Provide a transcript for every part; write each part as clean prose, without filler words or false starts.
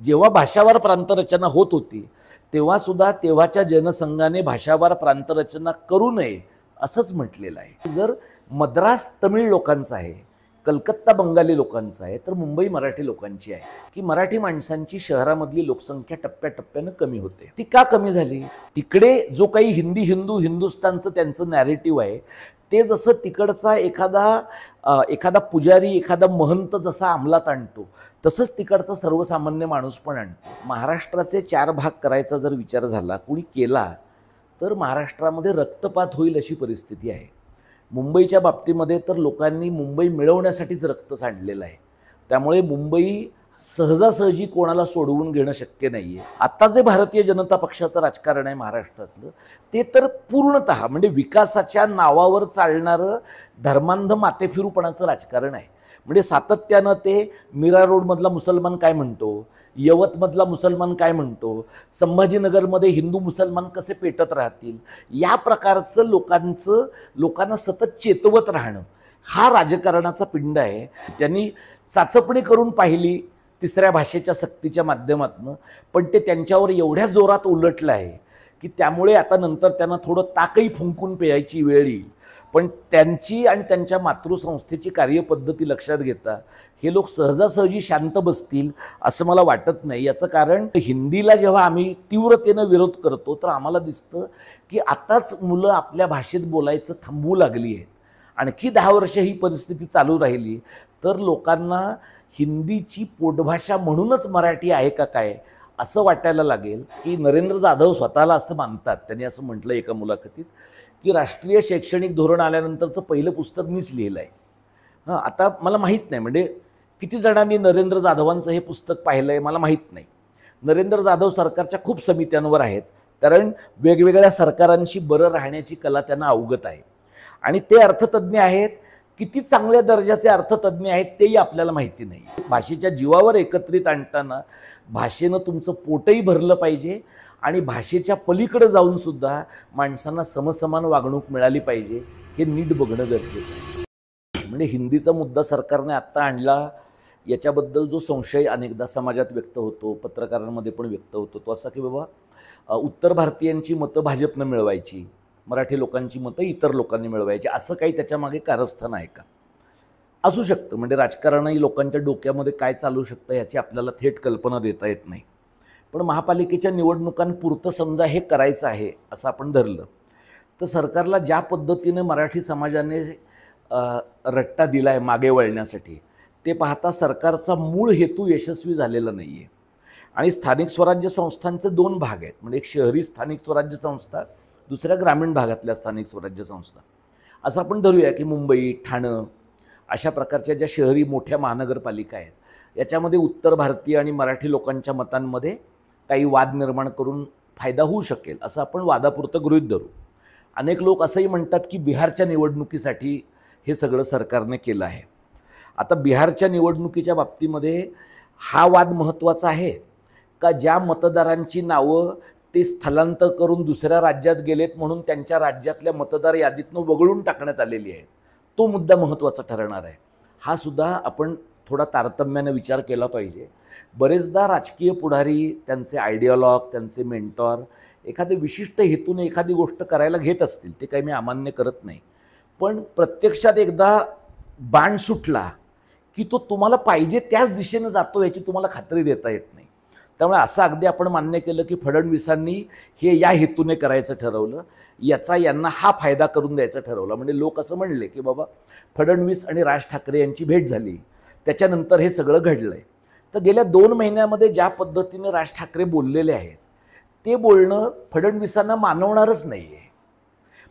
जेव्हा भाषावार प्रांतरचना होत होती, तेव्हा सुद्धा तेव्हाच्या जनसंघाने भाषावार प्रांतरचना करू नये असंच म्हटलेलं आहे. जर मद्रास तमिळ लोकांचा आहे, कलकत्ता बंगाली लोकांचा आहे, तर मुंबई मराठी लोकांची आहे, की मराठी माणसांची शहरामधली लोकसंख्या टप्प्याटप्प्यानं कमी होते. ती का कमी झाली? तिकडे जो काही हिंदी हिंदू हिंदुस्तानचं त्यांचं नॅरेटिव्ह आहे, ते जसं तिकडचा एखादा पुजारी, एखादा महंत जसा अंमलात आणतो, तसंच तिकडचा सर्वसामान्य माणूस पण आणतो. महाराष्ट्राचे 4 भाग करायचा जर विचार झाला, कुणी केला, तर महाराष्ट्रामध्ये रक्तपात होईल अशी परिस्थिती आहे. मुंबईच्या बाबतीमध्ये तर लोकांनी मुंबई मिळवण्यासाठीच रक्त सांडलेलं आहे. त्यामुळे मुंबई सहजासहजी कोणाला सोडवून घेणं शक्य नाही आहे. आता जे भारतीय जनता पक्षाचं राजकारण आहे महाराष्ट्रातलं, ते तर पूर्णतः म्हणजे विकासाच्या नावावर चालणारं धर्मांध माथेफिरूपणाचं राजकारण आहे. म्हणजे सातत्यानं ते मीरा रोडमधला मुसलमान काय म्हणतो, यवतमधला मुसलमान काय म्हणतो, संभाजीनगरमध्ये हिंदू मुसलमान कसे पेटत राहतील, या प्रकारचं लोकांना सतत चेतवत राहणं हा राजकारणाचा पिंड आहे. त्यांनी चाचपणी करून पाहिली तिसऱ्या भाषेच्या सक्तीच्या माध्यमातून, पण ते त्यांच्यावर एवढ्या जोरात उलटलं आहे की त्यामुळे आता नंतर त्यांना थोडं ताकही फुंकून प्यायची वेळ येईल. पण त्यांची आणि त्यांच्या मातृसंस्थेची कार्यपद्धती लक्षात घेता हे लोक सहजासहजी शांत बसतील असं मला वाटत नाही. याचं कारण हिंदीला जेव्हा आम्ही तीव्रतेनं विरोध करतो, तर आम्हाला दिसतं की आताच मुलं आपल्या भाषेत बोलायचं थांबवू लागली आहेत. आणखी 10 वर्ष ही परिस्थिती चालू राहिली तर लोकांना हिंदीची पोटभाषा म्हणूनच मराठी आहे का काय असं वाटायला लागेल. की नरेंद्र जाधव स्वतःला असं मानतात, त्यांनी असं म्हटलं एका मुलाखतीत की राष्ट्रीय शैक्षणिक धोरण आल्यानंतरचं पहिलं पुस्तक मीच लिहिलं आहे. आता मला माहीत नाही म्हणजे किती जणांनी नरेंद्र जाधवांचं हे पुस्तक पाहिलं आहे मला माहीत नाही. नरेंद्र जाधव सरकारच्या खूप समित्यांवर आहेत, कारण वेगवेगळ्या सरकारांशी बरं राहण्याची कला त्यांना अवगत आहे. आणि ते अर्थतज्ज्ञ आहेत, किती चांगल्या दर्जाचे अर्थतज्ज्ञ आहेत तेही आपल्याला माहिती नाही. भाषेच्या जीवावर एकत्रित आणताना भाषेनं तुमचं पोटही भरलं पाहिजे आणि भाषेच्या पलीकडे जाऊन सुद्धा माणसांना समसमान वागणूक मिळाली पाहिजे, हे नीट बघणं गरजेचं आहे. म्हणजे हिंदीचा मुद्दा सरकारने आत्ता आणला याच्याबद्दल जो संशय अनेकदा समाजात व्यक्त होतो, पत्रकारांमध्ये पण व्यक्त होतो, तो असा की बाबा उत्तर भारतीयांची मतं भाजपनं मिळवायची, मराठी लोकांची मतं इतर लोकांनी मिळवायची, असं काही त्याच्यामागे कारस्थान आहे का? असू शकतं. म्हणजे राजकारणही लोकांच्या डोक्यामध्ये काय चालू शकतं याची आपल्याला थेट कल्पना देता येत नाही. पण महापालिकेच्या निवडणुकांपुरतं समजा हे करायचं आहे असं आपण धरलं, तर सरकारला ज्या पद्धतीने मराठी समाजाने रट्टा दिला आहे मागे वळण्यासाठी, ते पाहता सरकारचा मूळ हेतू यशस्वी झालेला नाही आहे. आणि स्थानिक स्वराज्य संस्थांचे 2 भाग आहेत, म्हणजे एक शहरी स्थानिक स्वराज्य संस्था, दुसऱ्या ग्रामीण भागातल्या स्थानिक स्वराज्य संस्था. असं आपण धरूया की मुंबई, ठाणं अशा प्रकारच्या ज्या शहरी मोठ्या महानगरपालिका आहेत, याच्यामध्ये उत्तर भारतीय आणि मराठी लोकांच्या मतांमध्ये काही वाद निर्माण करून फायदा होऊ शकेल असं आपण वादापुरतं गृहीत धरू. अनेक लोक असंही म्हणतात की बिहारच्या निवडणुकीसाठी हे सगळं सरकारने केलं आहे. आता बिहारच्या निवडणुकीच्या बाबतीमध्ये हा वाद महत्त्वाचा आहे का ज्या मतदारांची नावं ते स्थलांतर करून दुसऱ्या राज्यात गेलेत म्हणून त्यांच्या राज्यातल्या मतदार यादीतनं वगळून टाकण्यात आलेली आहे, तो मुद्दा महत्त्वाचा ठरणार आहे. हा सुद्धा आपण थोडा तारतम्याने विचार केला पाहिजे. बरेचदा राजकीय पुढारी, त्यांचे आयडिओलॉग, त्यांचे मेंटॉर एखाद्या विशिष्ट हेतूने एखादी गोष्ट करायला घेत असतील, ते काही मी अमान्य करत नाही, पण प्रत्यक्षात एकदा बाण सुटला की तो तुम्हाला पाहिजे त्याच दिशेनं जातो याची तुम्हाला खात्री देता येत नाही. त्यामुळे असं अगदी आपण मान्य केलं की फडणवीसांनी हे या हेतूने करायचं ठरवलं, याचा यांना हा फायदा करून द्यायचा ठरवला. म्हणजे लोक असं म्हणले की बाबा फडणवीस आणि राज ठाकरे यांची भेट झाली, त्याच्यानंतर हे सगळं घडलं आहे. तर गेल्या 2 महिन्यामध्ये ज्या पद्धतीने राज ठाकरे बोललेले आहेत, ते बोलणं फडणवीसांना मानवणारच नाही आहे.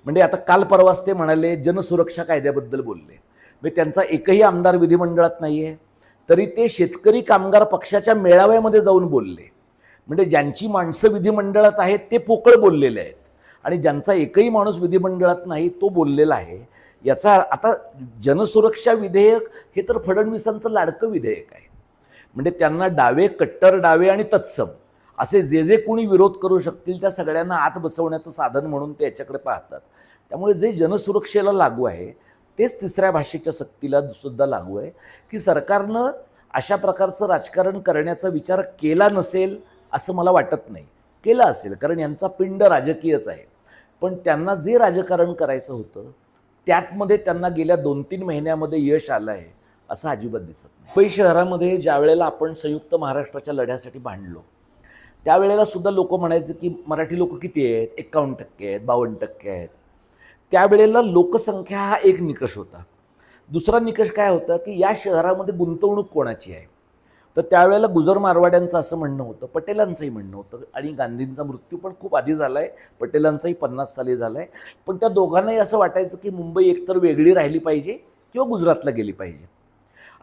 म्हणजे आता काल परवाच ते म्हणाले जनसुरक्षा कायद्याबद्दल बोलले, म्हणजे त्यांचा एकही आमदार विधिमंडळात नाही आहे, तरी ते शेतकरी कामगार पक्षाच्या मेळाव्यामध्ये जाऊन बोलले. म्हणजे ज्यांची माणसं विधिमंडळात आहेत ते पोकळ बोललेले आहेत आणि ज्यांचा एकही माणूस विधिमंडळात नाही तो बोललेला आहे. याचा आता जनसुरक्षा विधेयक हे तर फडणवीसांचं लाडकं विधेयक आहे. म्हणजे त्यांना डावे, कट्टर डावे आणि तत्सम असे जे जे कोणी विरोध करू शकतील त्या सगळ्यांना आत बसवण्याचं साधन म्हणून ते याच्याकडे पाहतात. त्यामुळे जे जनसुरक्षेला लागू आहे तेच तिसऱ्या भाषेच्या सक्तीला सुद्धा लागू आहे की सरकारनं अशा प्रकारचं राजकारण करण्याचा विचार केला नसेल असं मला वाटत नाही. केला असेल, कारण यांचा पिंड राजकीयच आहे. पण त्यांना जे राजकारण करायचं होतं त्यातमध्ये त्यांना गेल्या 2-3 महिन्यामध्ये यश आलं आहे असं अजिबात दिसत नाही. मुंबई शहरामध्ये ज्या वेळेला आपण संयुक्त महाराष्ट्राच्या लढ्यासाठी भांडलो त्यावेळेला सुद्धा लोक म्हणायचे की मराठी लोक किती आहेत, 51% आहेत, 52% आहेत. त्यावेळेला लोकसंख्या हा एक निकष होता. दुसरा निकष काय होता की या शहरामध्ये गुंतवणूक कोणाची आहे. तर त्यावेळेला गुजर मारवाड्यांचं असं म्हणणं होतं, पटेलांचंही म्हणणं होतं, आणि गांधींचा मृत्यू पण खूप आधी झाला आहे, पटेलांचाही 50 साली झाला आहे. पण त्या दोघांनाही असं वाटायचं की मुंबई एकतर वेगळी राहिली पाहिजे किंवा गुजरातला गेली पाहिजे.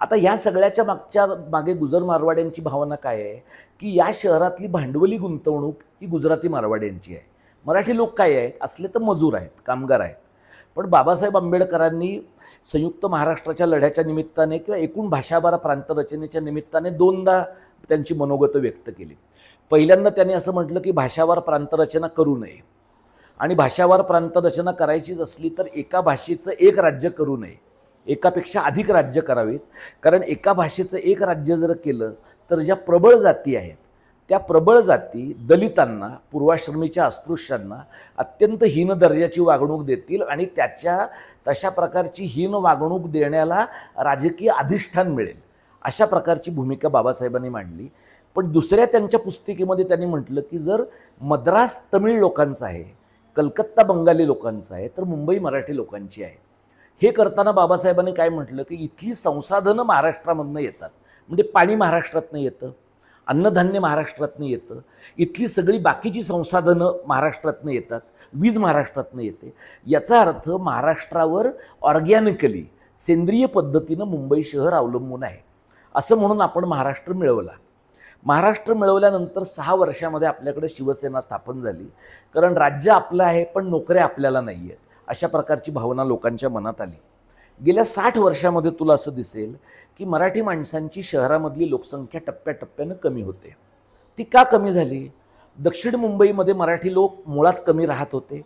आता या सगळ्याच्या मागे गुजर मारवाड्यांची भावना काय आहे की या शहरातली भांडवली गुंतवणूक ही गुजराती मारवाड्यांची आहे. मराठी लोक काय आहेत, असले तर मजूर आहेत, कामगार आहेत. पण बाबासाहेब आंबेडकरांनी संयुक्त महाराष्ट्राच्या लढ्याच्या निमित्ताने किंवा एकूण भाषाभार प्रांत रचनेच्या निमित्ताने 2दा त्यांची मनोगत व्यक्त केली. पहिल्यांदा त्यांनी असं म्हटलं की भाषाभार प्रांतरचना करू नये, आणि भाषाभार प्रांतरचना करायचीच असली तर एका भाषेचं एक राज्य करू नये, एकापेक्षा अधिक राज्य करावीत. कारण एका भाषेचं एक राज्य जर केलं तर ज्या प्रबळ जाती आहेत त्या प्रबळ जाती दलितांना, पूर्वाश्रमीच्या अस्पृश्यांना अत्यंत हीन दर्जाची वागणूक देतील आणि त्याच्या तशा प्रकारची हीन वागणूक देण्याला राजकीय अधिष्ठान मिळेल, अशा प्रकारची भूमिका बाबासाहेबांनी मांडली. पण दुसऱ्या त्यांच्या पुस्तिकेमध्ये त्यांनी म्हटलं की जर मद्रास तमिळ लोकांचा आहे, कलकत्ता बंगाली लोकांचा आहे, तर मुंबई मराठी लोकांची आहे. हे करताना बाबासाहेबांनी काय म्हटलं की इथली संसाधनं महाराष्ट्रामधनं येतात, म्हणजे पाणी महाराष्ट्रातनं येतं, अन्नधान्य महाराष्ट्रातनं येतं, इथली सगळी बाकीची संसाधनं महाराष्ट्रातनं येतात, वीज महाराष्ट्रातनं येते. याचा अर्थ महाराष्ट्रावर ऑर्गॅनिकली सेंद्रिय पद्धतीनं मुंबई शहर अवलंबून आहे. असं म्हणून आपण महाराष्ट्र मिळवला. महाराष्ट्र मिळवल्यानंतर 6 वर्षामध्ये आपल्याकडे शिवसेना स्थापन झाली, कारण राज्य आपलं आहे पण नोकऱ्या आपल्याला नाही आहेत, अशा प्रकारची भावना लोकांच्या मनात आली. गेल्या 60 वर्षामध्ये तुला असं दिसेल की मराठी माणसांची शहरामधली लोकसंख्या टप्प्याटप्प्यानं कमी होते. ती का कमी झाली? दक्षिण मुंबईमध्ये मराठी लोक मुळात कमी राहत होते.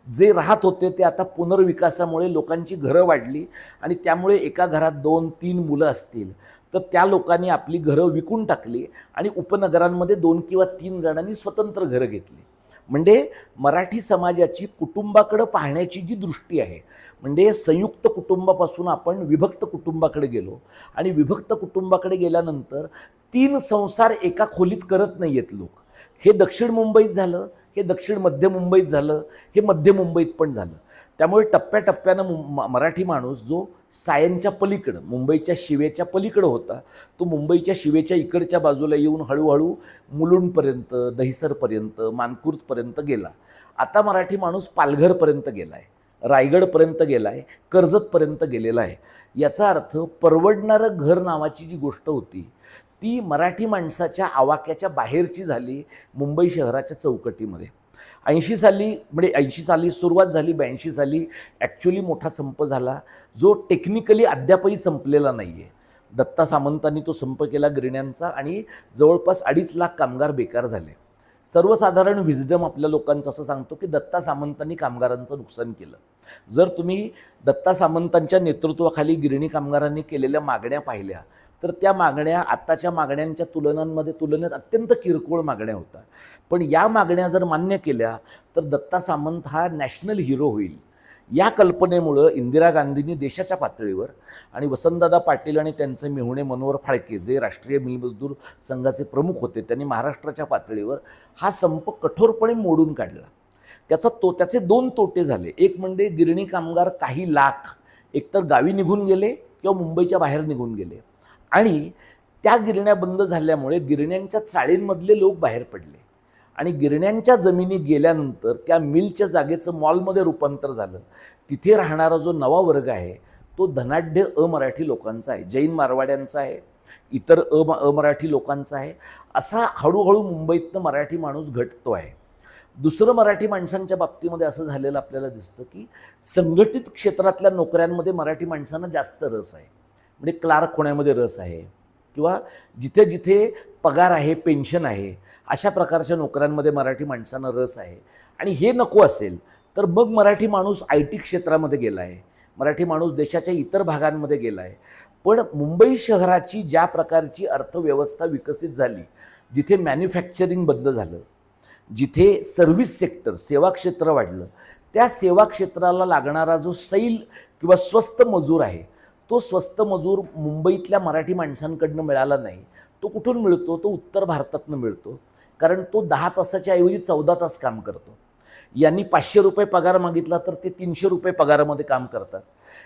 जे राहत होते ते आता पुनर्विकासामुळे लोकांची घरं वाढली आणि त्यामुळे एका घरात 2-3 मुलं असतील तर त्या लोकांनी आपली घरं विकून टाकली आणि उपनगरांमध्ये 2 किंवा 3 जणांनी स्वतंत्र घरं घेतली. म्हणजे मराठी समाजाची कुटुंबाकडे पाहण्याची जी दृष्टी आहे, म्हणजे संयुक्त कुटुंबापासून आपण विभक्त कुटुंबाकडे गेलो आणि विभक्त कुटुंबाकडे गेल्यानंतर 3 संसार एका खोलीत करत नाही आहेत लोक. हे दक्षिण मुंबईत झालं, हे दक्षिण मध्य मुंबईत झालं, हे मध्य मुंबईत पण झालं. त्यामुळे टप्प्याटप्प्यानं मराठी माणूस जो सायनच्या पलीकडं, मुंबईच्या शिवेच्या पलीकडं होता, तो मुंबईच्या शिवेच्या इकडच्या बाजूला येऊन हळूहळू मुलुंडपर्यंत, दहिसरपर्यंत, मानकुर्दपर्यंत गेला. आता मराठी माणूस पालघरपर्यंत गेला आहे, रायगडपर्यंत गेला आहे, कर्जतपर्यंत गेलेला आहे. याचा अर्थ परवडणारं घर नावाची जी गोष्ट होती ती मराठी माणसाच्या आवाक्याच्या बाहेरची झाली मुंबई शहराच्या चौकटीमध्ये. 80 साली, म्हणजे 80 साली सुरुवात झाली, 82 साली ॲक्च्युली मोठा संप झाला, जो टेक्निकली अद्यापही संपलेला नाही आहे. दत्ता सामंतांनी तो संप केला गिरण्यांचा आणि जवळपास 2.5 लाख कामगार बेकार झाले. सर्वसाधारण विजडम आपल्या लोकांचं असं सांगतो की दत्ता सामंतांनी कामगारांचं नुकसान केलं. जर तुम्ही दत्ता सामंतांच्या नेतृत्वाखाली गिरणी कामगारांनी केलेल्या मागण्या पाहिल्या तर त्या मागण्या आत्ताच्या मागण्यांच्या तुलनेत अत्यंत किरकोळ मागण्या होत्या. पण या मागण्या जर मान्य केल्या तर दत्ता सामंत हा नॅशनल हिरो होईल. या कल्पनेमुळं इंदिरा गांधींनी देशाच्या पातळीवर आणि वसंतदादा पाटील आणि त्यांचे मेहुणे मनोहर फाळके जे राष्ट्रीय मिलमजदूर संघाचे प्रमुख होते त्यांनी महाराष्ट्राच्या पातळीवर हा संप कठोरपणे मोडून काढला. त्याचे 2 तोटे झाले. एक म्हणजे गिरणी कामगार काही लाख एकतर गावी निघून गेले किंवा मुंबईच्या बाहेर निघून गेले आणि त्या गिरण्या बंद झाल्यामुळे गिरण्यांच्या चाळींमधले लोक बाहेर पडले आणि गिरण्यांच्या जमिनी गेल्यानंतर त्या मिलच्या जागेचं मॉलमध्ये रूपांतर झालं. तिथे राहणारा जो नवा वर्ग आहे तो धनाढ्य अमराठी लोकांचा आहे, जैन मारवाड्यांचा आहे, इतर अमराठी लोकांचा आहे. असा हळूहळू मुंबईतनं मराठी माणूस घटतो आहे. दुसरं मराठी माणसांच्या बाबतीमध्ये असं झालेलं आपल्याला दिसतं की संघटित क्षेत्रातल्या नोकऱ्यांमध्ये मराठी माणसांना जास्त रस आहे. म्हणजे क्लार्क होण्यामध्ये रस आहे किंवा जिथे जिथे पगार आहे, पेन्शन आहे, अशा प्रकारच्या नोकऱ्यांमध्ये मराठी माणसांना रस आहे. आणि हे नको असेल तर मग मराठी माणूस IT क्षेत्रामध्ये गेला आहे, मराठी माणूस देशाच्या इतर भागांमध्ये गेला आहे. पण मुंबई शहराची ज्या प्रकारची अर्थव्यवस्था विकसित झाली, जिथे मॅन्युफॅक्चरिंग बंद झालं, जिथे सर्व्हिस सेक्टर सेवा क्षेत्र वाढलं, त्या सेवा क्षेत्राला लागणारा जो सैल किंवा स्वस्त मजूर आहे, तो स्वस्त मजूर मुंबईतल्या मराठी माणसांकडनं मिळाला नाही. तो कुठून मिळतो? तो उत्तर भारतातनं मिळतो. कारण तो 10 तासाच्या ऐवजी 14 तास काम करतो. यांनी 500 रुपये पगार मागितला तर ते 300 रुपये पगारामध्ये काम करतात.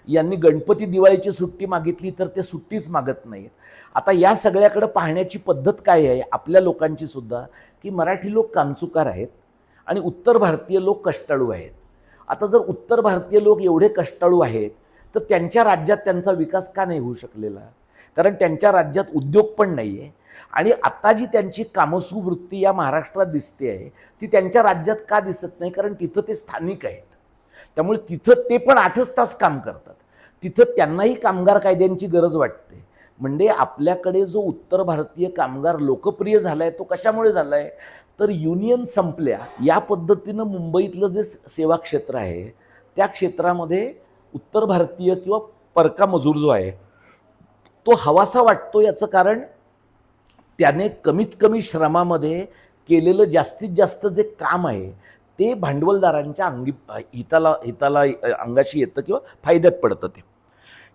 यांनी गणपती दिवाळीची सुट्टी मागितली तर ते सुट्टीच मागत नाहीत. आता या सगळ्याकडे पाहण्याची पद्धत काय आहे आपल्या लोकांची सुद्धा, की मराठी लोक कामचुकार आहेत आणि उत्तर भारतीय लोक कष्टाळू आहेत. आता जर उत्तर भारतीय लोक एवढे कष्टाळू आहेत तर त्यांच्या राज्यात त्यांचा विकास का नाही होऊ शकलेला? कारण त्यांच्या राज्यात उद्योग पण नाही आहे आणि आता जी त्यांची कामसू वृत्ती या महाराष्ट्रात दिसते आहे ती त्यांच्या राज्यात का दिसत नाही? कारण तिथं ते स्थानिक आहेत. त्यामुळे तिथं ते पण 8च तास काम करतात. तिथं त्यांनाही कामगार कायद्यांची गरज वाटते. म्हणजे आपल्याकडे जो उत्तर भारतीय कामगार लोकप्रिय झाला आहे तो कशामुळे झाला आहे? तर युनियन संपल्या. या पद्धतीनं मुंबईतलं जे सेवा क्षेत्र आहे त्या क्षेत्रामध्ये उत्तर भारतीय किंवा परका मजूर जो आहे तो हवासा वाटतो. याचं कारण त्याने कमीत कमी श्रमामध्ये केलेलं जास्तीत जास्त जे काम आहे ते भांडवलदारांच्या हिताला अंगाशी येतं किंवा फायद्यात पडतं. ते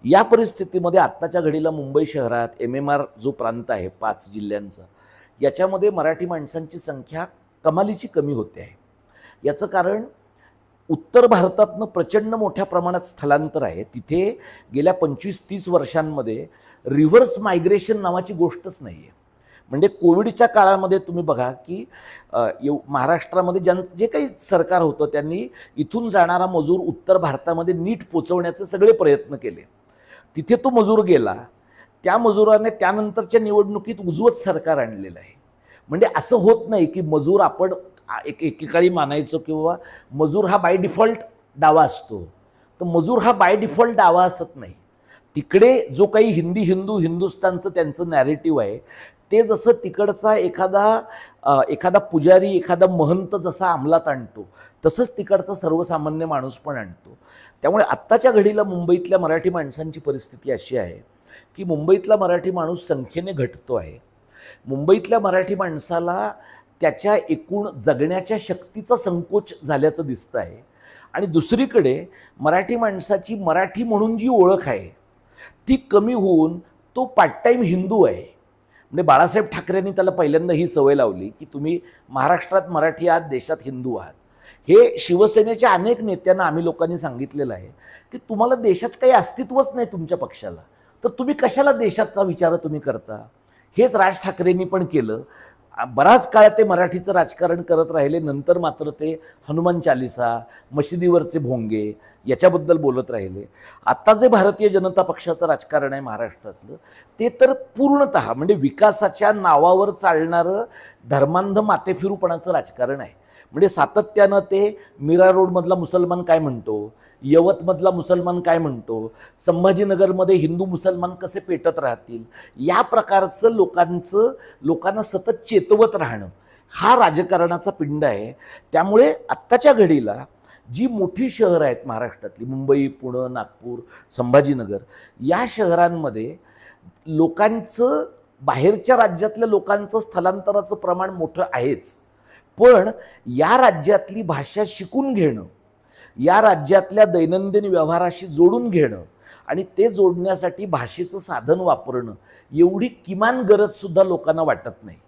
या परिस्थितीमध्ये आत्ताच्या घडीला मुंबई शहरात MMR जो प्रांत आहे 5 जिल्ह्यांचा, याच्यामध्ये मराठी माणसांची संख्या कमालीची कमी होते आहे. याचं कारण उत्तर भारतातनं प्रचंड मोठ्या प्रमाणात स्थलांतर आहे. तिथे गेल्या 25-30 वर्षांमध्ये रिव्हर्स मायग्रेशन नावाची गोष्टच नाही आहे. म्हणजे कोविडच्या काळामध्ये तुम्ही बघा की महाराष्ट्रामध्ये जे काही सरकार होतं त्यांनी इथून जाणारा मजूर उत्तर भारतामध्ये नीट पोचवण्याचे सगळे प्रयत्न केले. तिथे तो मजूर गेला, त्या मजुराने त्यानंतरच्या निवडणुकीत उजवत सरकार आणलेलं आहे. म्हणजे असं होत नाही की मजूर आपण एकेकाळी मानायचो किंवा मजूर हा बाय डिफॉल्ट डावा असतो, तर मजूर हा बाय डिफॉल्ट डावा असत नाही. तिकडे जो काही हिंदुस्थानचं त्यांचं नॅरेटिव्ह आहे ते जसं तिकडचा एखादा पुजारी एखादा महंत जसा अंमलात आणतो तसंच तिकडचा सर्वसामान्य माणूस पण आणतो. त्यामुळे आत्ताच्या घडीला मुंबईतल्या मराठी माणसांची परिस्थिती अशी आहे की मुंबईतला मराठी माणूस संख्येने घटतो आहे. मुंबईतल्या मराठी माणसाला त्याच्या एकूण जगण्याच्या शक्तीचा संकोच झाल्याचं दिसतं आहे. आणि दुसरीकडे मराठी माणसाची मराठी म्हणून जी ओळख आहे ती कमी होऊन तो पार्ट टाईम हिंदू आहे. म्हणजे बाळासाहेब ठाकरेंनी त्याला पहिल्यांदा ही सवय लावली की तुम्ही महाराष्ट्रात मराठी आहात, देशात हिंदू आहात. हे शिवसेनेच्या अनेक नेत्यांना आम्ही लोकांनी सांगितलेलं आहे की तुम्हाला देशात काही अस्तित्वच नाही तुमच्या पक्षाला, तर तुम्ही कशाला देशाचा विचार तुम्ही करता? हेच राज ठाकरेंनी पण केलं. बराच काळ ते मराठीचं राजकारण करत राहिले. नंतर मात्र ते हनुमान चालिसा, मशिदीवरचे भोंगे याच्याबद्दल बोलत राहिले. आता जे भारतीय जनता पक्षाचं राजकारण आहे महाराष्ट्रातलं ते तर पूर्णतः म्हणजे विकासाच्या नावावर चालणारं धर्मांध माथेफिरूपणाचं राजकारण आहे. म्हणजे सातत्यानं ते मीरा रोडमधला मुसलमान काय म्हणतो, यवतमधला मुसलमान काय म्हणतो, संभाजीनगरमध्ये हिंदू मुसलमान कसे पेटत राहतील, या प्रकारचं लोकांना सतत चेतवत राहणं हा राजकारणाचा पिंड आहे. त्यामुळे आत्ताच्या घडीला जी मोठी शहरं आहेत महाराष्ट्रातली, मुंबई, पुणे, नागपूर, संभाजीनगर, या शहरांमध्ये लोकांचं बाहेरच्या राज्यातल्या लोकांचं स्थलांतराचं प्रमाण मोठं आहेच. पण या राज्यातली भाषा शिकून घेणं, या राज्यातल्या दैनंदिन व्यवहाराशी जोडून घेणं आणि ते जोडण्यासाठी भाषेचं साधन वापरणं एवढी किमान गरजसुद्धा लोकांना वाटत नाही.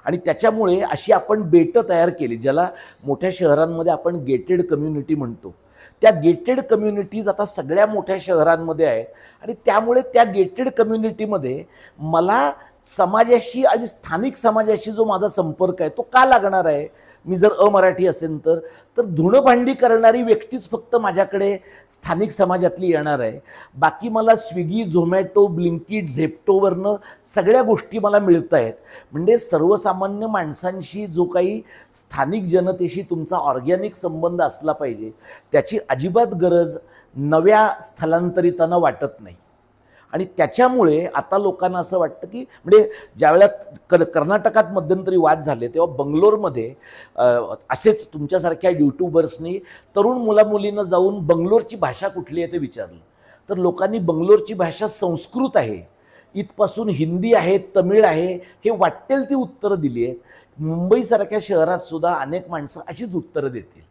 आणि त्याच्यामुळे अशी आपण बेटं तयार केली, ज्याला मोठ्या शहरांमध्ये आपण गेटेड कम्युनिटी म्हणतो. त्या गेटेड कम्युनिटीज आता सगळ्या मोठ्या शहरांमध्ये आहेत आणि त्यामुळे त्या गेटेड कम्युनिटीमध्ये मला समाजाशी आणि स्थानिक समाजाशी जो माझा संपर्क आहे तो का लागणार आहे? मी जर अमराठी असेल तर धुणभांडी करणारी व्यक्तीच फक्त माझ्याकडे स्थानिक समाजातली येणार आहे. बाकी मला स्विगी, झोमॅटो, ब्लिंकिट, झेप्टोवरनं सगळ्या गोष्टी मला मिळत आहेत. म्हणजे सर्वसामान्य माणसांशी जो काही स्थानिक जनतेशी तुमचा ऑर्गॅनिक संबंध असला पाहिजे त्याची अजिबात गरज नव्या स्थलांतरितांना वाटत नाही. आणि त्याच्यामुळे आता लोकांना असं वाटतं की म्हणजे ज्यावेळेला कर्नाटकात मध्यंतरी वाद झाले तेव्हा बंगलोरमध्ये असेच तुमच्यासारख्या यूट्यूबर्सनी तरुण मुलामुलींना जाऊन बंगलोरची भाषा कुठली आहे ते विचारलं. तर लोकांनी बंगलोरची भाषा संस्कृत आहे, इथपासून हिंदी आहे, तमिळ आहे, हे वाटेल ती उत्तरं दिली आहेत. मुंबईसारख्या शहरात सुद्धा अनेक माणसं अशीच उत्तरं देतील.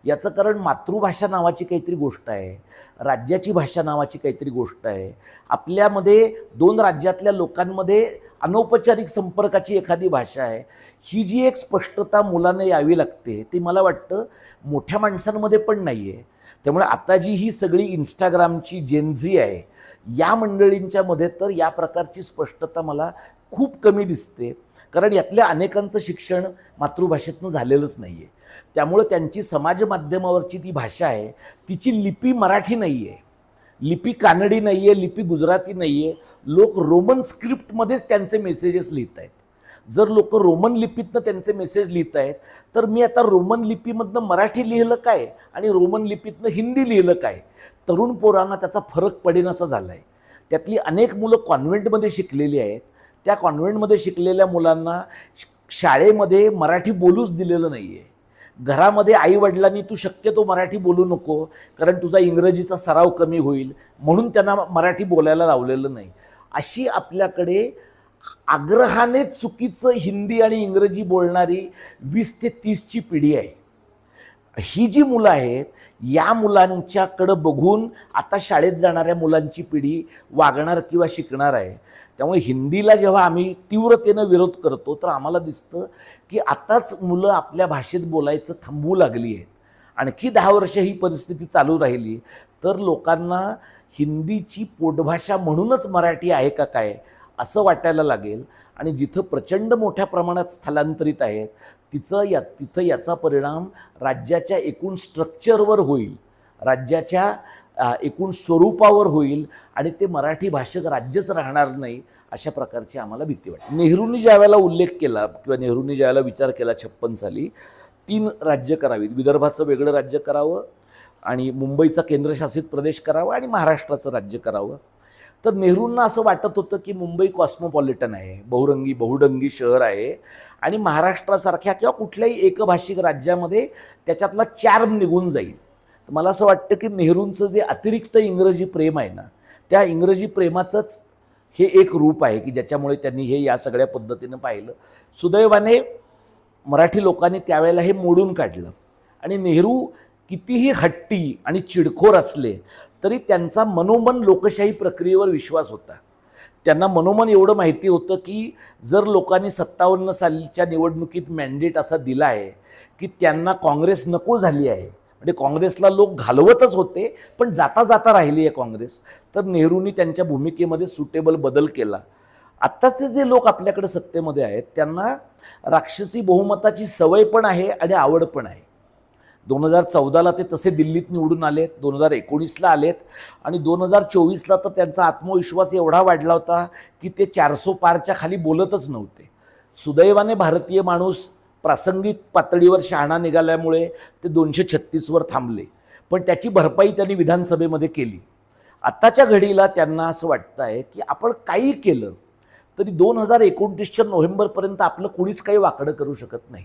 याचं कारण मातृभाषा नावाची काहीतरी गोष्ट आहे, राज्याची भाषा नावाची काहीतरी गोष्ट आहे. आपल्यामध्ये दोन राज्यातल्या लोकांमध्ये अनौपचारिक संपर्काची एखादी भाषा आहे. ही जी एक स्पष्टता मुलांना यावी लागते ती मला वाटतं मोठ्या माणसांमध्ये पण नाही आहे. त्यामुळे आता जी ही सगळी इंस्टाग्रामची जेनझी आहे, या मंडळींच्या मध्ये तर या प्रकारची स्पष्टता मला खूप कमी दिसते. कारण यातल्या अनेकांचं शिक्षण मातृभाषेतनं झालेलंच नाही आहे. त्यामुळे त्यांची समाज माध्यमावरची ती भाषा आहे, तिची लिपी मराठी नाही आहे, लिपी कानडी नाही आहे, लिपी गुजराती नाही आहे. लोक रोमन स्क्रिप्टमध्येच त्यांचे मेसेजेस लिहित आहेत. जर लोक रोमन लिपीतनं त्यांचे मेसेज लिहित आहेत, तर मी आता रोमन लिपीमधनं मराठी लिहिलं काय आणि रोमन लिपीतनं हिंदी लिहिलं काय, तरुण पोरांना त्याचा फरक पडेनासा झाला आहे. त्यातली अनेक मुलं कॉन्व्हेंटमध्ये शिकलेली आहेत. त्या कॉन्व्हेंटमध्ये शिकलेल्या मुलांना शाळेमध्ये मराठी बोलूच दिलेलं नाही आहे. घरामध्ये आईवडिलांनी तू शक्यतो मराठी बोलू नको कारण तुझा इंग्रजीचा सराव कमी होईल म्हणून त्यांना मराठी बोलायला लावलेलं नाही. अशी आपल्याकडे आग्रहाने चुकीचं हिंदी आणि इंग्रजी बोलणारी 20 ते 30ची पिढी आहे. ही जी मुलं आहेत, या मुलांच्याकडं बघून आता शाळेत जाणाऱ्या मुलांची पिढी वागणार किंवा शिकणार आहे. त्यामुळे हिंदीला जेव्हा आम्ही तीव्रतेनं विरोध करतो तर आम्हाला दिसतं की आताच मुलं आपल्या भाषेत बोलायचं थांबवू लागली आहेत. आणखी 10 वर्ष ही परिस्थिती चालू राहिली तर लोकांना हिंदीची पोटभाषा म्हणूनच मराठी आहे का काय असं वाटायला लागेल. आणि जिथं प्रचंड मोठ्या प्रमाणात स्थलांतरित आहेत तिथं याचा परिणाम राज्याच्या एकूण स्ट्रक्चरवर होईल, राज्याच्या एकूण स्वरूपावर होईल आणि ते मराठी भाषक राज्यच राहणार नाही अशा प्रकारची आम्हाला भीती वाटते. नेहरूंनी ज्यावेळेला उल्लेख केला किंवा नेहरूंनी ज्यावेळेला विचार केला 56 साली 3 राज्य करावीत, विदर्भाचं वेगळं राज्य करावं आणि मुंबईचा केंद्रशासित प्रदेश करावा आणि महाराष्ट्राचं राज्य करावं, तर नेहरूंना असं वाटत होतं की मुंबई कॉस्मोपॉलिटन आहे, बहुडंगी शहर आहे आणि महाराष्ट्रासारख्या किंवा कुठल्याही एकभाषिक राज्यामध्ये त्याच्यातला चार्म निघून जाईल. तर मला असं वाटतं की नेहरूंचं जे अतिरिक्त इंग्रजी प्रेम आहे ना, त्या इंग्रजी प्रेमाचंच हे एक रूप आहे की ज्याच्यामुळे त्यांनी हे या सगळ्या पद्धतीनं पाहिलं. सुदैवाने मराठी लोकांनी त्यावेळेला हे मोडून काढलं आणि नेहरू कितीही हट्टी आणि चिडखोर असले तरी त्यांचा मनोमन लोकशाही प्रक्रियेवर विश्वास होता. त्यांना मनोमन एवढं माहिती होतं की जर लोकांनी 57 सालच्या निवडणुकीत मॅन्डेट असा दिला आहे की त्यांना काँग्रेस नको झाली आहे, म्हणजे काँग्रेसला लोक घालवतच होते पण जाता जाता राहिली आहे काँग्रेस, तर नेहरूंनी त्यांच्या भूमिकेमध्ये सुटेबल बदल केला. आत्ताचे जे लोक आपल्याकडे सत्तेमध्ये आहेत त्यांना राक्षसी बहुमताची सवय पण आहे आणि आवड पण आहे. 2014ला ते तसे दिल्लीत निवडून आलेत, 2019ला आलेत आणि 2024ला तर त्यांचा आत्मविश्वास एवढा वाढला होता की ते 400 पारच्या खाली बोलतच नव्हते. सुदैवाने भारतीय माणूस प्रासंगिक पातळीवर शहाणा निघाल्यामुळे ते 236वर थांबले, पण त्याची भरपाई त्यांनी विधानसभेमध्ये केली. आत्ताच्या घडीला त्यांना असं वाटतं आहे की आपण काही केलं तरी 2029च्या नोव्हेंबरपर्यंत आपलं कुणीच काही वाकडं करू शकत नाही.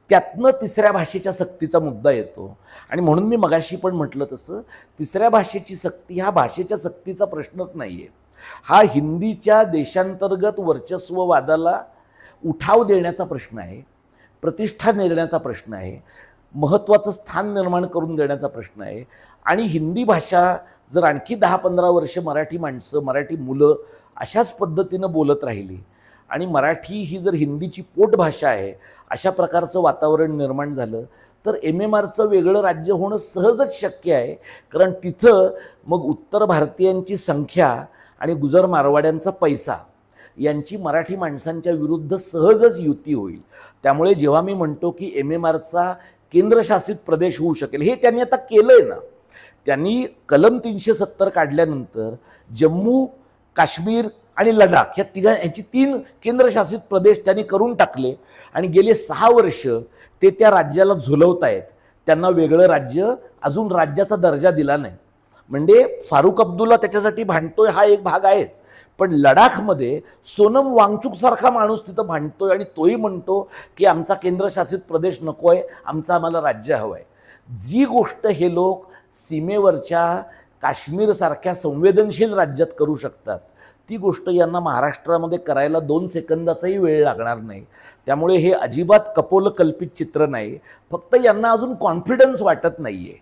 त्यातनं तिसऱ्या भाषेच्या सक्तीचा मुद्दा येतो आणि म्हणून मी मगाशी पण म्हटलं तसं तिसऱ्या भाषेची सक्ती हा भाषेच्या सक्तीचा प्रश्नच नाही आहे. हा हिंदीच्या देशांतर्गत वर्चस्ववादाला उठाव देण्याचा प्रश्न आहे, प्रतिष्ठा देण्याचा प्रश्न आहे, महत्त्वाचं स्थान निर्माण करून देण्याचा प्रश्न आहे. आणि हिंदी भाषा जर आणखी 10-15 वर्ष मराठी माणसं, मराठी मुलं अशाच पद्धतीनं बोलत राहिली आणि मराठी ही जर हिंदीची पोटभाषा आहे अशा प्रकारचं वातावरण निर्माण झालं तर MMRचं वेगळं राज्य होणं सहजच शक्य आहे. कारण तिथं मग उत्तर भारतीयांची संख्या आणि गुजर मारवाड्यांचा पैसा यांची मराठी माणसांच्या विरुद्ध सहजच युती होईल. त्यामुळे जेव्हा मी म्हणतो की MMRचा केंद्रशासित प्रदेश होऊ शकेल, हे त्यांनी आता केलं आहे ना. त्यांनी कलम 370 काढल्यानंतर जम्मू, काश्मीर आणि लडाख यांची 3 केंद्रशासित प्रदेश त्यांनी करून टाकले आणि गेले 6 वर्ष ते त्या राज्याला झुलवत आहेत. त्यांना वेगळं राज्य, अजून राज्याचा दर्जा दिला नाही. म्हणजे फारुख अब्दुल्ला त्याच्यासाठी भांडतोय हा एक भाग आहेच, पण लडाखमध्ये सोनम वांगचुक सारखा माणूस तिथं भांडतोय आणि तोही म्हणतो की आमचा केंद्रशासित प्रदेश नको आहे, आम्हाला राज्य हवं आहे. जी गोष्ट हे लोक सीमेवरच्या काश्मीरसारख्या संवेदनशील राज्यात करू शकतात, ती गोष्ट यांना महाराष्ट्रामध्ये करायला 2 सेकंदाचाही वेळ लागणार नाही. त्यामुळे हे अजिबात कपोलकल्पित चित्र नाही. फक्त यांना अजून कॉन्फिडन्स वाटत नाही आहे.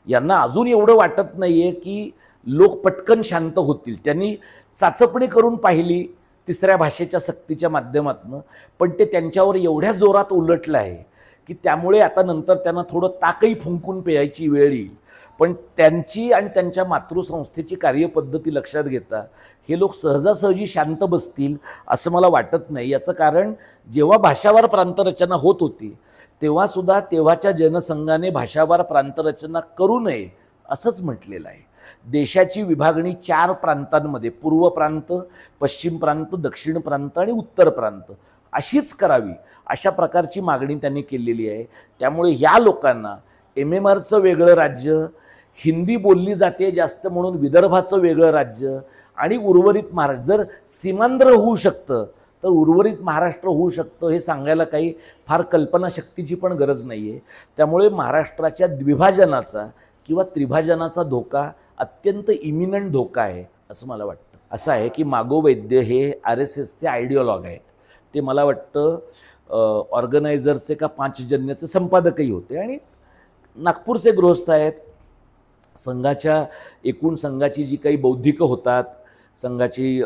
यांना अजून एवढं वाटत नाही आहे की लोक पटकन शांत होतील. त्यांनी चाचपणी करून पाहिली तिसऱ्या भाषेच्या सक्तीच्या माध्यमातून, पण ते त्यांच्यावर एवढ्या जोरात उलटलं आहे की त्यामुळे आता नंतर त्यांना थोडं ताकही फुंकून प्यायची वेळ येईल. पण त्यांची आणि त्यांच्या मातृसंस्थेची कार्यपद्धती लक्षात घेता हे लोक सहजासहजी शांत बसतील असं मला वाटत नाही. याचं कारण जेव्हा भाषावार प्रांतरचना होत होती तेव्हासुद्धा तेव्हाच्या जनसंघाने भाषावार प्रांतरचना करू नये असंच म्हटलेलं आहे. देशाची विभागणी 4 प्रांतांमध्ये, पूर्व प्रांत, पश्चिम प्रांत, दक्षिण प्रांत आणि उत्तर प्रांत अशीच करावी अशा प्रकारची मागणी त्यांनी केलेली आहे. त्यामुळे ह्या लोकांना MMRचं वेगळं राज्य, हिंदी बोलली जाते जास्त म्हणून विदर्भाचं वेगळं राज्य आणि उर्वरित महाराष्ट्र, जर सीमांध्र होऊ शकतं तर उर्वरित महाराष्ट्र होऊ शकतं हे सांगायला काही फार कल्पनाशक्तीची पण गरज नाही आहे. त्यामुळे महाराष्ट्राच्या द्विभाजनाचा किंवा त्रिभाजनाचा धोका अत्यंत इमिनंट धोका आहे असं मला वाटतं. असं आहे की मागो वैद्य हे RSSचे आयडिओलॉग आहेत. ते मला वाटतं ऑर्गनायझरचे का पांचजन्यचे संपादकही होते आणि नागपूरचे गृहस्थ आहेत. संघाच्या एकूण संघाची जी काही बौद्धिक होतात, संघाची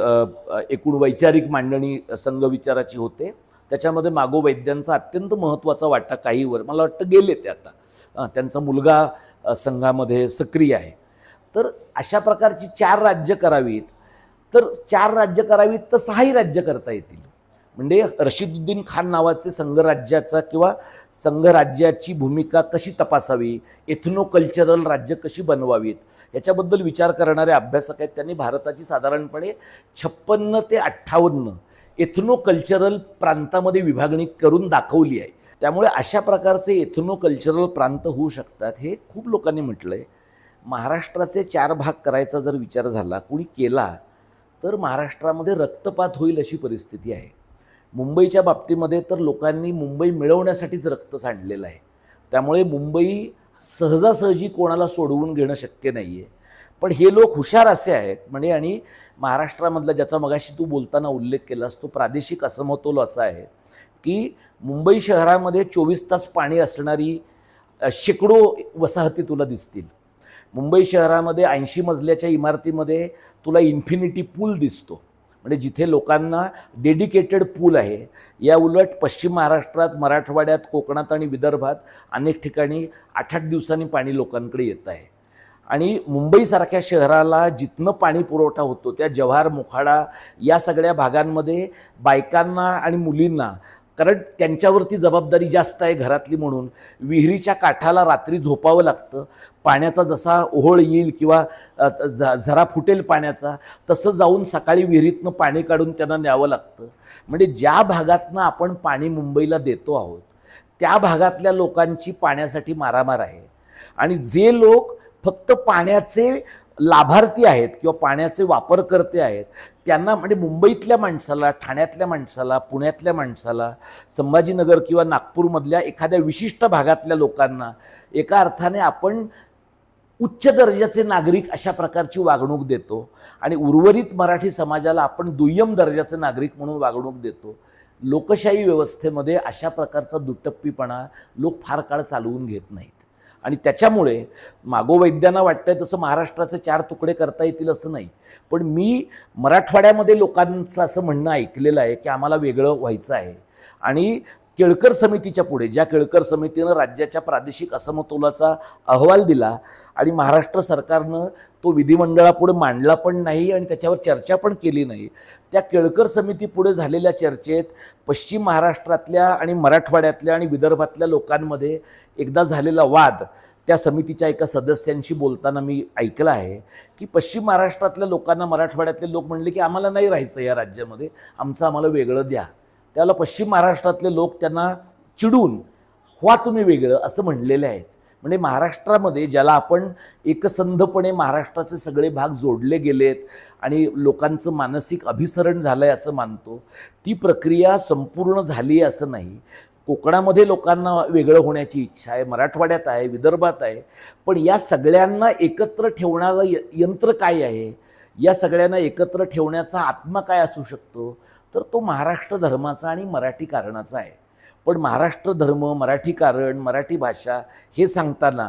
एकूण वैचारिक मांडणी संघ विचाराची होते, त्याच्यामध्ये मागो वैद्यांचा अत्यंत महत्त्वाचा वाटा काही मला वाटतं गेले ते आता. त्यांचा मुलगा संघामध्ये सक्रिय आहे. तर अशा प्रकारची 4 राज्य करावीत, तर 4 राज्य करावीत तर 6ही राज्य करता येतील. म्हणजे रशीदुद्दीन खान नावाचे संघराज्याचा किंवा संघराज्याची भूमिका कशी तपासावी, एथनो कल्चरल राज्य कशी बनवावीत याच्याबद्दल विचार करणारे अभ्यासक आहेत. त्यांनी भारताची साधारणपणे 56 ते 58 एथनो कल्चरल प्रांतामध्ये विभागणी करून दाखवली आहे. त्यामुळे अशा प्रकारचे एथनो कल्चरल प्रांत होऊ शकतात हे खूप लोकांनी म्हटलं आहे. महाराष्ट्राचे 4 भाग करायचा जर विचार झाला, कुणी केला, तर महाराष्ट्रामध्ये रक्तपात होईल अशी परिस्थिती आहे. मुंबईच्या बाबतीमध्ये तर लोकांनी मुंबई मिळवण्यासाठीच रक्त सांडलेलं आहे. त्यामुळे मुंबई सहजासहजी कोणाला सोडवून घेणं शक्य नाही आहे. पण हे लोक हुशार असे आहेत म्हणजे, आणि महाराष्ट्रामधला ज्याचा मगाशी तू बोलताना उल्लेख केलास तो प्रादेशिक असमतोल असा आहे की मुंबई शहरामध्ये 24 तास पाणी असणारी शेकडो वसाहती तुला दिसतील. मुंबई शहरामध्ये 80 मजल्याच्या इमारतीमध्ये तुला इन्फिनिटी पूल दिसतो, म्हणजे जिथे लोकांना डेडिकेटेड पूल आहे. या उलट पश्चिम महाराष्ट्रात, मराठवाड्यात, कोकणात आणि विदर्भात अनेक ठिकाणी 8-8 दिवसांनी पाणी लोकांकडे येत आहे. आणि मुंबईसारख्या शहराला जिथनं पाणी पुरवठा होतो त्या जव्हार, मोखाडा या सगळ्या भागांमध्ये बायकांना आणि मुलींना, कारण त्यांच्यावरती जबाबदारी जास्त आहे घरातली म्हणून, विहिरीच्या काठाला रात्री झोपावं लागतं. पाण्याचा जसा ओहोळ येईल किंवा झरा फुटेल पाण्याचा तसं जाऊन सकाळी विहिरीतनं पाणी काढून त्यांना न्यावं लागतं. म्हणजे ज्या भागातनं आपण पाणी मुंबईला देतो आहोत त्या भागातल्या लोकांची पाण्यासाठी मारामार आहे. आणि जे लोक फक्त पाण्याचे लाभार्थी आहेत किंवा पाण्याचे वापरकर्ते आहेत त्यांना, म्हणजे मुंबईतल्या माणसाला, ठाण्यातल्या माणसाला, पुण्यातल्या माणसाला, संभाजीनगर किंवा नागपूरमधल्या एखाद्या विशिष्ट भागातल्या लोकांना एका अर्थाने आपण उच्च दर्जाचे नागरिक अशा प्रकारची वागणूक देतो आणि उर्वरित मराठी समाजाला आपण दुय्यम दर्जाचे नागरिक म्हणून वागणूक देतो. लोकशाही व्यवस्थेमध्ये अशा प्रकारचा दुटप्पीपणा लोक फार काळ चालवून घेत नाहीत. आणि त्याच्यामुळे मागो वैद्यांना वाटतंय तसं महाराष्ट्राचे 4 तुकडे करता येतील असं नाही. पण मी मराठवाड्यामध्ये लोकांचं असं म्हणणं ऐकलेलं आहे की आम्हाला वेगळं व्हायचं आहे. आणि केळकर समितीच्या पुढे, ज्या केळकर समितीनं राज्याच्या प्रादेशिक असमतोलाचा अहवाल दिला आणि महाराष्ट्र सरकारनं तो विधिमंडळापुढे मांडला पण नाही आणि त्याच्यावर चर्चा पण केली नाही, त्या केळकर समितीपुढे झालेल्या चर्चेत पश्चिम महाराष्ट्रातल्या आणि मराठवाड्यातल्या आणि विदर्भातल्या लोकांमध्ये एकदा झालेला वाद त्या समितीच्या एका सदस्यांशी बोलताना मी ऐकलं आहे की पश्चिम महाराष्ट्रातल्या लोकांना मराठवाड्यातले लोक म्हणले की आम्हाला नाही राहायचं या राज्यामध्ये, आमचं आम्हाला वेगळं द्या. त्याला पश्चिम महाराष्ट्रातले लोक त्यांना चिडून व्हा तुम्ही वेगळं असं म्हणलेले आहेत. म्हणजे महाराष्ट्रामध्ये ज्याला आपण एकसंधपणे महाराष्ट्राचे सगळे भाग जोडले गेलेत आणि लोकांचं मानसिक अभिसरण झालं आहे असं मानतो, ती प्रक्रिया संपूर्ण झाली आहे असं नाही. कोकणामध्ये लोकांना वेगळं होण्याची इच्छा आहे, मराठवाड्यात आहे, विदर्भात आहे. पण या सगळ्यांना एकत्र ठेवणारं यंत्र काय आहे, या सगळ्यांना एकत्र ठेवण्याचा आत्मा काय असू शकतो, तर तो महाराष्ट्र धर्माचा आणि मराठी कारणाचा आहे. पण महाराष्ट्र धर्म, मराठी कारण, मराठी भाषा हे सांगताना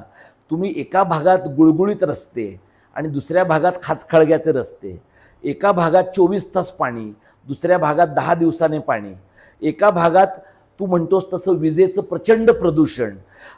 तुम्ही एका भागात गुळगुळीत रस्ते आणि दुसऱ्या भागात खाचखळग्याचे रस्ते, एका भागात 24 तास पाणी, दुसऱ्या भागात 10 दिवसाने पाणी, एका भागात तू म्हणतोस तसं विजेचं प्रचंड प्रदूषण,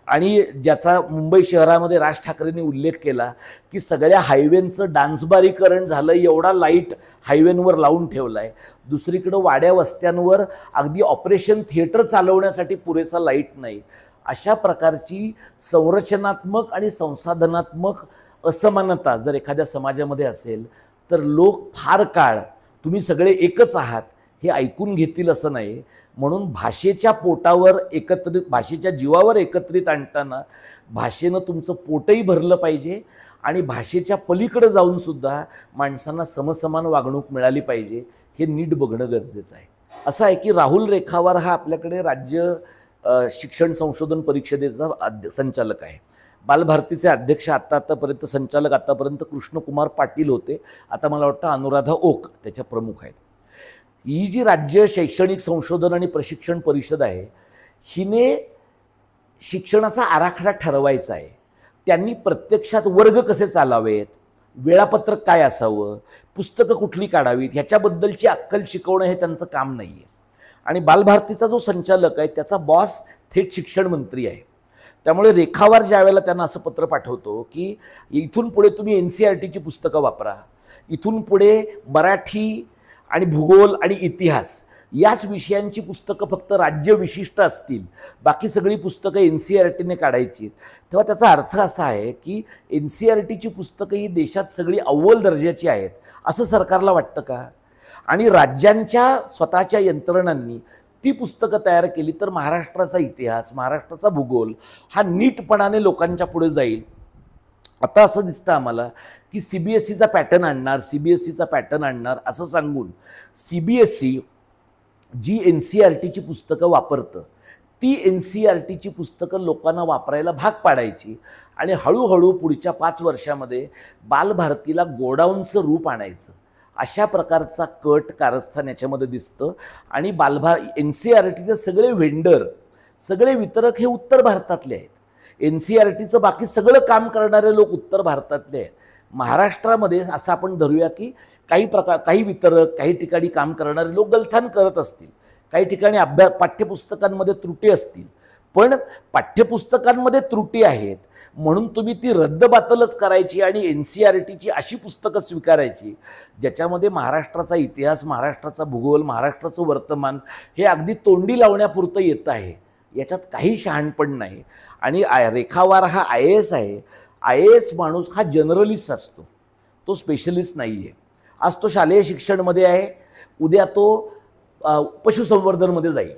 आणि ज्याचा मुंबई शहरामध्ये राज ठाकरेंनी उल्लेख केला की सगळ्या हायवेंचं डान्सबारीकरण झालं, एवढा लाईट हायवेंवर लावून ठेवला आहे. दुसरीकडं वाड्या वस्त्यांवर अगदी ऑपरेशन थिएटर चालवण्यासाठी पुरेसा लाईट नाही. अशा प्रकारची संरचनात्मक आणि संसाधनात्मक असमानता जर एखाद्या समाजामध्ये असेल तर लोक फार काळ तुम्ही सगळे एकच आहात हे ऐकून घेतील असं नाही. म्हणून भाषेच्या पोटावर एकत्रित, भाषेच्या जीवावर एकत्रित आणताना भाषेनं तुमचं पोटही भरलं पाहिजे आणि भाषेच्या पलीकडे जाऊन सुद्धा माणसांना समसमान वागणूक मिळाली पाहिजे, हे नीट बघणं गरजेचं आहे. असं आहे की राहुल रेखावार हा आपल्याकडे राज्य शिक्षण संशोधन परिषदेचा संचालक आहे. बालभारतीचे अध्यक्ष आतापर्यंत संचालक आतापर्यंत कृष्णकुमार पाटील होते. आता मला वाटतं अनुराधा ओक त्याच्या प्रमुख आहेत. ही जी राज्य शैक्षणिक संशोधन आणि प्रशिक्षण परिषद आहे, हिने शिक्षणाचा आराखडा ठरवायचा आहे. त्यांनी प्रत्यक्षात वर्ग कसे चालावेत, वेळापत्रक काय असावं, पुस्तकं कुठली काढावीत, ह्याच्याबद्दलची अक्कल शिकवणं हे त्यांचं काम नाही आहे. आणि बालभारतीचा जो संचालक आहे त्याचा बॉस थेट शिक्षण मंत्री आहे. त्यामुळे रेखावार ज्या वेळेला त्यांना असं पत्र पाठवतो की इथून पुढे तुम्ही NCERTची पुस्तकं वापरा, इथून पुढे मराठी आणि भूगोल आणि इतिहास याच विषयांची पुस्तकं फक्त राज्य विशिष्ट असतील, बाकी सगळी पुस्तकं NCERTने काढायची. तेव्हा त्याचा अर्थ असा आहे की NCERTची पुस्तकं ही देशात सगळी अव्वल दर्जाची आहेत असं सरकारला वाटतं का? आणि राज्यांच्या स्वतःच्या यंत्रणांनी ती पुस्तकं तयार केली तर महाराष्ट्राचा इतिहास, महाराष्ट्राचा भूगोल हा नीटपणाने लोकांच्या पुढे जाईल. आता असं दिसतं आम्हाला की CBSEचा पॅटर्न आणणार, CBSEचा पॅटर्न आणणार असं सांगून CBSE जी NCERTची पुस्तकं वापरतं ती NCERTची पुस्तकं लोकांना वापरायला भाग पाडायची आणि हळूहळू पुढच्या 5 वर्षामध्ये बालभारतीला गोडाऊनचं रूप आणायचं. अशा प्रकारचा कट कारस्थान याच्यामध्ये दिसतं. आणि NCERTचे सगळे व्हेंडर, सगळे वितरक हे उत्तर भारतातले आहेत. NCERTचं बाकी सगळं काम करणारे लोक उत्तर भारतातले आहेत. महाराष्ट्रामध्ये असं आपण धरूया की काही वितरक, काही ठिकाणी काम करणारे लोक गलथान करत असतील, काही ठिकाणी पाठ्यपुस्तकांमध्ये त्रुटी असतील. पण पाठ्यपुस्तकांमध्ये त्रुटी आहेत म्हणून तुम्ही ती रद्दबातलच करायची आणि NCERTची अशी पुस्तकं स्वीकारायची ज्याच्यामध्ये महाराष्ट्राचा इतिहास, महाराष्ट्राचा भूगोल, महाराष्ट्राचं वर्तमान हे अगदी तोंडी लावण्यापुरतं येतं आहे. याच्यात काही शहाणपण नाही. आणि रेखावार हा IAS आहे. IAS माणूस हा जनरलिस्ट असतो, तो स्पेशलिस्ट नाही आहे. आज तो शालेय शिक्षणमध्ये आहे, उद्या तो पशुसंवर्धनमध्ये जाईल,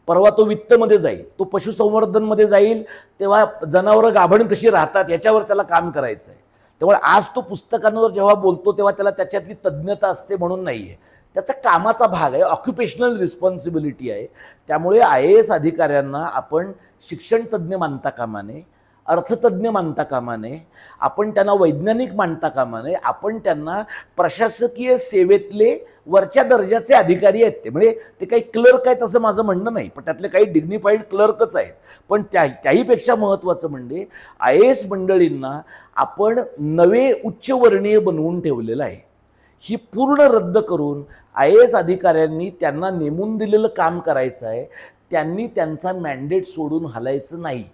परवा तो वित्तमध्ये जाईल, तो पशुसंवर्धनमध्ये जाईल तेव्हा जनावरं गाभण कशी राहतात याच्यावर त्याला काम करायचं आहे. त्यामुळे आज तो पुस्तकांवर जेव्हा बोलतो तेव्हा त्याला त्याच्यातली तज्ज्ञता असते म्हणून नाही आहे, त्याचा कामाचा भाग आहे, ऑक्युपेशनल रिस्पॉन्सिबिलिटी आहे. त्यामुळे IAS अधिकाऱ्यांना आपण शिक्षणतज्ज्ञ मानता कामा नये, अर्थतज्ज्ञ मानता कामा नये, आपण त्यांना वैज्ञानिक मानता कामा नये, आपण त्यांना प्रशासकीय सेवेतले वरच्या दर्जाचे अधिकारी आहेत. ते म्हणजे ते काही क्लर्क आहेत असं माझं म्हणणं नाही, पण त्यातले काही डिग्निफाईड क्लर्कच आहेत. पण त्याहीपेक्षा महत्त्वाचं म्हणजे IAS मंडळींना आपण नवे उच्चवर्णीय बनवून ठेवलेलं आहे. ही पूर्ण रद्द करून IAS अधिकाऱ्यांनी त्यांना नेमून दिलेलं काम करायचं आहे. त्यांनी त्यांचा मॅन्डेट सोडून हलायचं नाही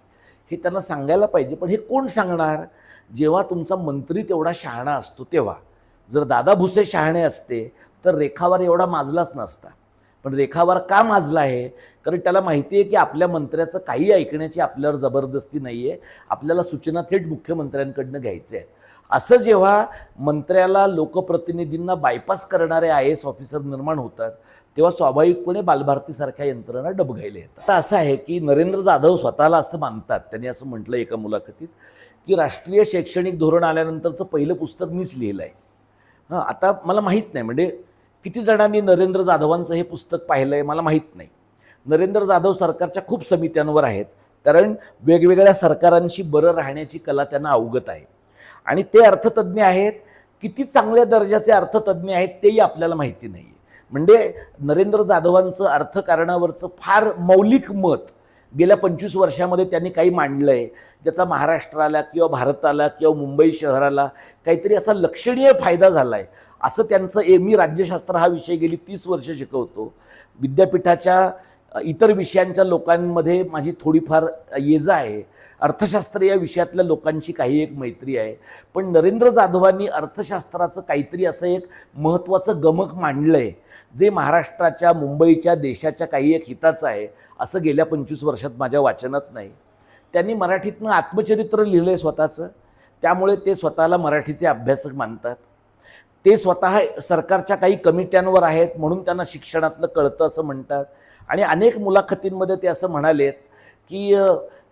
हे त्यांना सांगायला पाहिजे. पण हे कोण सांगणार? जेव्हा तुमचा मंत्री तेवढा शहाणा असतो तेव्हा. जर दादा भुसे शहाणे असते तर रेखावार एवढा माजलाच नसता. पण रेखावार का माजला आहे? कारण त्याला माहिती आहे की आपल्या मंत्र्याचं काही ऐकण्याची आपल्यावर जबरदस्ती नाही आहे, आपल्याला सूचना थेट मुख्यमंत्र्यांकडनं घ्यायच्या आहेत. असं जेव्हा मंत्र्याला, लोकप्रतिनिधींना बायपास करणारे IAS ऑफिसर निर्माण होतात तेव्हा स्वाभाविकपणे बालभारतीसारख्या यंत्रणा डबघायला येतात. आता असं आहे की नरेंद्र जाधव स्वतःला असं मानतात, त्यांनी असं म्हटलं एका मुलाखतीत की राष्ट्रीय शैक्षणिक धोरण आल्यानंतरचं पहिलं पुस्तक मीच लिहिलं आहे. आता मला माहीत नाही म्हणजे किती जणांनी नरेंद्र जाधवांचं हे पुस्तक पाहिलं आहे मला माहीत नाही. नरेंद्र जाधव सरकारच्या खूप समित्यांवर आहेत, कारण वेगवेगळ्या सरकारांशी बरं राहण्याची कला त्यांना अवगत आहे. आणि ते अर्थतज्ज्ञ आहेत, किती चांगल्या दर्जाचे अर्थतज्ज्ञ आहेत तेही आपल्याला माहिती नाही. म्हणजे नरेंद्र जाधवांचं अर्थकारणावरचं फार मौलिक मत गेल्या 25 वर्षामध्ये त्यांनी काही मांडलं आहे, ज्याचा महाराष्ट्राला किंवा भारताला किंवा मुंबई शहराला काहीतरी असा लक्षणीय फायदा झाला आहे असं त्यांचं. मी राज्यशास्त्र हा विषय गेली 30 वर्ष शिकवतो. विद्यापीठाच्या इतर विषयांच्या लोकांमध्ये माझी थोडीफार ये आहे. अर्थशास्त्र या विषयातल्या लोकांची काही एक मैत्री आहे. पण नरेंद्र जाधवांनी अर्थशास्त्राचं काहीतरी असं एक महत्त्वाचं गमक मांडलं आहे, जे महाराष्ट्राच्या, मुंबईच्या, देशाच्या काही एक हिताचं आहे असं गेल्या 25 वर्षात माझ्या वाचनात नाही. त्यांनी मराठीतनं आत्मचरित्र लिहिलं आहे स्वतःचं, त्यामुळे ते स्वतःला मराठीचे अभ्यासक मानतात. ते स्वतः सरकारच्या काही कमिट्यांवर आहेत म्हणून त्यांना शिक्षणातलं कळतं असं म्हणतात. आणि अनेक मुलाखतींमध्ये ते असं म्हणालेत की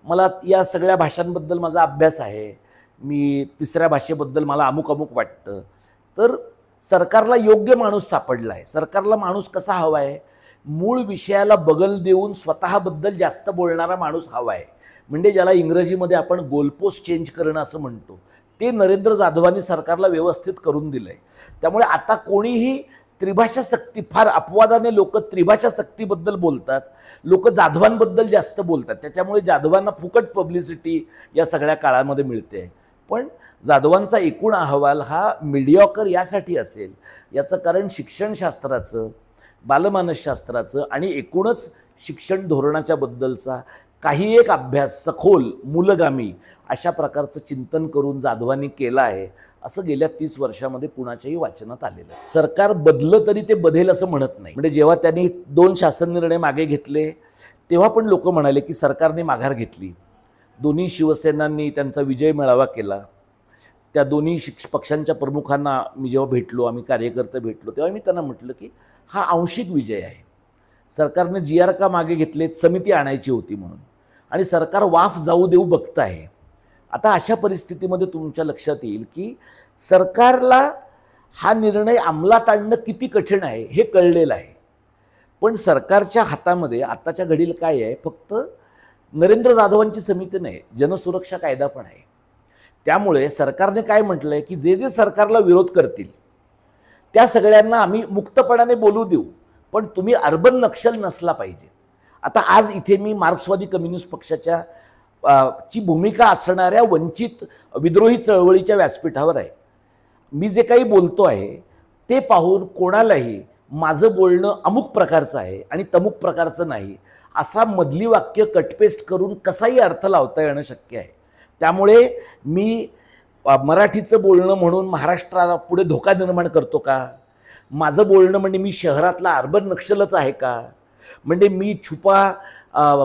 मला या सगळ्या भाषांबद्दल माझा अभ्यास आहे, मी तिसऱ्या भाषेबद्दल मला अमुक अमुक वाटतं. तर सरकारला योग्य माणूस सापडला आहे. सरकारला माणूस कसा हवा आहे? मूळ विषयाला बगल देऊन स्वतःबद्दल जास्त बोलणारा माणूस हवा आहे. म्हणजे ज्याला इंग्रजीमध्ये आपण गोलपोस्ट चेंज करणं असं म्हणतो, ते नरेंद्र जाधवांनी सरकारला व्यवस्थित करून दिलं आहे. त्यामुळे आता कोणीही त्रिभाषा सक्ती, फार अपवादाने लोक त्रिभाषा सक्तीबद्दल बोलतात, लोक जाधवांबद्दल जास्त बोलतात. त्याच्यामुळे जाधवांना फुकट पब्लिसिटी या सगळ्या काळामध्ये मिळते. पण जाधवांचा एकूण अहवाल हा मिडिऑकर यासाठी असेल, याचं कारण शिक्षणशास्त्राचं, बालमानसशास्त्राचं आणि एकूणच शिक्षण धोरणाच्या बद्दलचा काही एक अभ्यास सखोल, मूलगामी अशा प्रकारचं चिंतन करून जाधवांनी केलं आहे असं गेल्या 30 वर्षामध्ये कुणाच्याही वाचनात आलेलं आहे. सरकार बदलं तरी ते बधेल असं म्हणत नाही. म्हणजे जेव्हा त्यांनी 2 शासन निर्णय मागे घेतले तेव्हा पण लोक म्हणाले की सरकारने माघार घेतली. दोन्ही शिवसेनांनी त्यांचा विजय मेळावा केला. त्या दोन्ही पक्षांच्या प्रमुखांना मी जेव्हा भेटलो, आम्ही कार्यकर्ते भेटलो, तेव्हा मी त्यांना म्हटलं की हा आंशिक विजय आहे. सरकारने GR का मागे घेतलेत? समिती आणायची होती म्हणून. आणि सरकार वाफ जाऊ देऊ बघत आहे. आता अशा परिस्थितीमध्ये तुमच्या लक्षात येईल की सरकारला हा निर्णय अंमलात आणणं किती कठीण आहे हे कळलेलं आहे. पण सरकारच्या हातामध्ये आत्ताच्या घडीला काय आहे? फक्त नरेंद्र जाधवांची समिती नाही, जनसुरक्षा कायदा पण आहे. त्यामुळे सरकारने काय म्हटलंय की जे जे सरकारला विरोध करतील त्या सगळ्यांना आम्ही मुक्तपणाने बोलू देऊ, पण तुम्ही अर्बन नक्षल नसला पाहिजे. आता आज इथे मी मार्क्सवादी कम्युनिस्ट पक्षाच्या ची भूमिका असणाऱ्या वंचित विद्रोही चळवळीच्या व्यासपीठावर आहे. मी जे काही बोलतो आहे ते पाहून कोणालाही माझं बोलणं अमुक प्रकारचं आहे आणि तमुक प्रकारचं नाही असा मधली वाक्य कटपेस्ट करून कसाही अर्थ लावता येणं शक्य आहे. त्यामुळे मी मराठीचं बोलणं म्हणून महाराष्ट्राला पुढे धोका निर्माण करतो का? माझं बोलणं म्हणजे मी शहरातला अर्बन नक्षलच आहे का? म्हणजे मी छुपा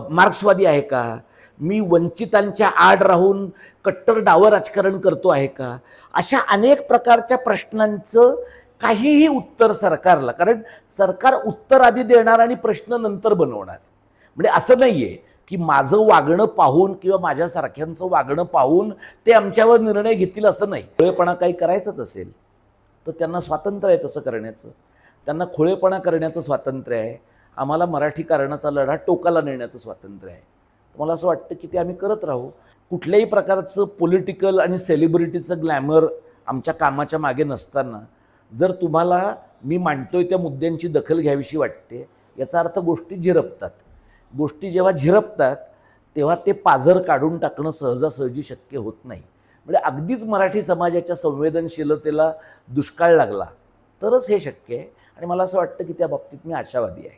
मार्क्सवादी आहे का? मी वंचितांच्या आड राहून कट्टर डावं राजकारण करतो आहे का? अशा अनेक प्रकारच्या प्रश्नांचं काहीही उत्तर सरकारला, कारण सरकार उत्तर आधी देणार आणि प्रश्न नंतर बनवणार. म्हणजे असं नाही आहे की माझं वागणं पाहून किंवा माझ्यासारख्यांचं वागणं पाहून ते आमच्यावर निर्णय घेतील असं नाही. खोळेपणा काही करायचंच असेल तर त्यांना स्वातंत्र्य आहे तसं करण्याचं, त्यांना खोळेपणा करण्याचं स्वातंत्र्य आहे. आम्हाला मराठी कारणाचा लढा टोकाला नेण्याचं स्वातंत्र्य आहे. मला असं वाटतं की ते आम्ही करत राहू. कुठल्याही प्रकारचं पॉलिटिकल आणि सेलिब्रिटीचं ग्लॅमर आमच्या कामाच्या मागे नसताना जर तुम्हाला मी मांडतोय त्या मुद्द्यांची दखल घ्यावीशी वाटते, याचा अर्थ गोष्टी झिरपतात. गोष्टी जेव्हा झिरपतात तेव्हा ते पाझर काढून टाकणं सहजासहजी शक्य होत नाही. म्हणजे अगदीच मराठी समाजाच्या संवेदनशीलतेला दुष्काळ लागला तरच हे शक्य आहे. आणि मला असं वाटतं की त्या बाबतीत मी आशावादी आहे.